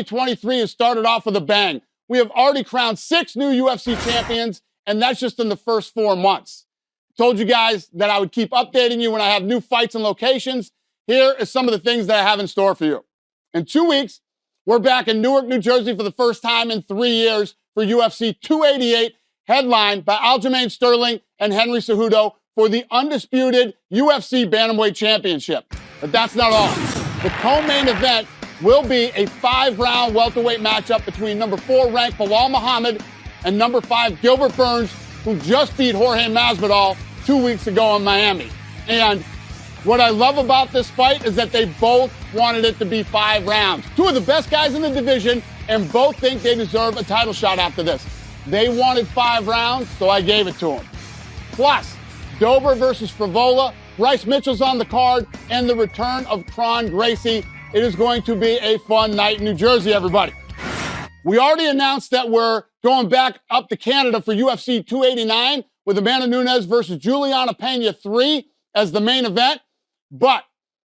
2023 has started off with a bang. We have already crowned 6 new UFC champions, and that's just in the first 4 months. Told you guys that I would keep updating you when I have new fights and locations. Here is some of the things that I have in store for you. In 2 weeks, we're back in Newark, New Jersey for the first time in 3 years for UFC 288, headlined by Aljamain Sterling and Henry Cejudo for the undisputed UFC Bantamweight Championship. But that's not all. The co-main event will be a 5-round welterweight matchup between number 4 ranked Belal Muhammad and number 5 Gilbert Burns, who just beat Jorge Masvidal 2 weeks ago in Miami. And what I love about this fight is that they both wanted it to be 5 rounds. 2 of the best guys in the division, and both think they deserve a title shot after this. They wanted 5 rounds, so I gave it to them. Plus, Dober versus Frivola, Bryce Mitchell's on the card, and the return of Kron Gracie. It is going to be a fun night in New Jersey, everybody. We already announced that we're going back up to Canada for UFC 289 with Amanda Nunes versus Juliana Pena 3 as the main event. But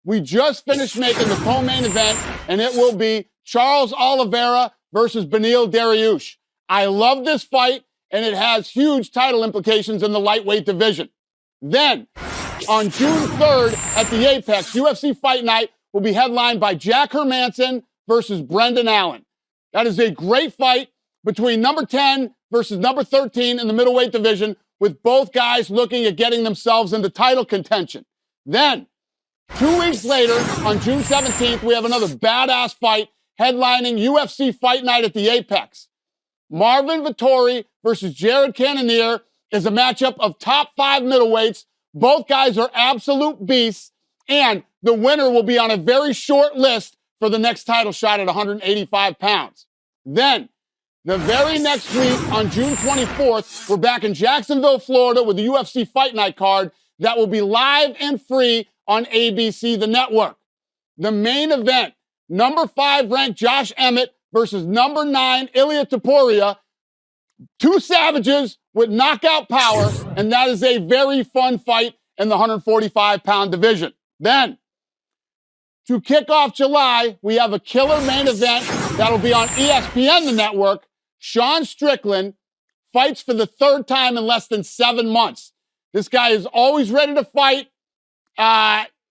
we just finished making the co-main event, and it will be Charles Oliveira versus Beneil Dariush. I love this fight, and it has huge title implications in the lightweight division. Then, on June 3rd at the Apex, UFC Fight Night will be headlined by Jack Hermansson versus Brendan Allen. That is a great fight between number 10 versus number 13 in the middleweight division, with both guys looking at getting themselves into title contention. Then, 2 weeks later, on June 17th, we have another badass fight headlining UFC Fight Night at the Apex. Marvin Vettori versus Jared Cannonier is a matchup of top 5 middleweights. Both guys are absolute beasts, and the winner will be on a very short list for the next title shot at 185 pounds. Then, the very next week, on June 24th, we're back in Jacksonville, Florida with the UFC Fight Night card that will be live and free on ABC, the network. The main event, number 5 ranked Josh Emmett versus number 9 Ilia Topuria. 2 savages with knockout power, and that is a very fun fight in the 145-pound division. Then, to kick off July, we have a killer main event that'll be on ESPN, the network. Sean Strickland fights for the 3rd time in less than 7 months. This guy is always ready to fight.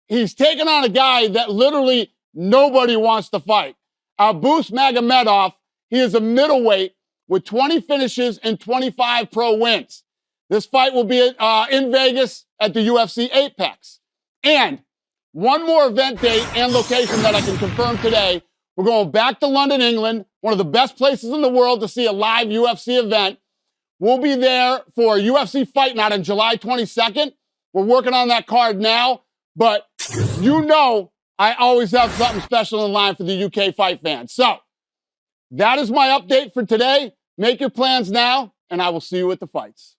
He's taking on a guy that literally nobody wants to fight. Abus Magomedov, he is a middleweight with 20 finishes and 25 pro wins. This fight will be in Vegas at the UFC Apex. And one more event date and location that I can confirm today. We're going back to London, England, one of the best places in the world to see a live UFC event. We'll be there for UFC Fight Night on July 22nd. We're working on that card now, but you know I always have something special in line for the UK fight fans. So that is my update for today. Make your plans now, and I will see you at the fights.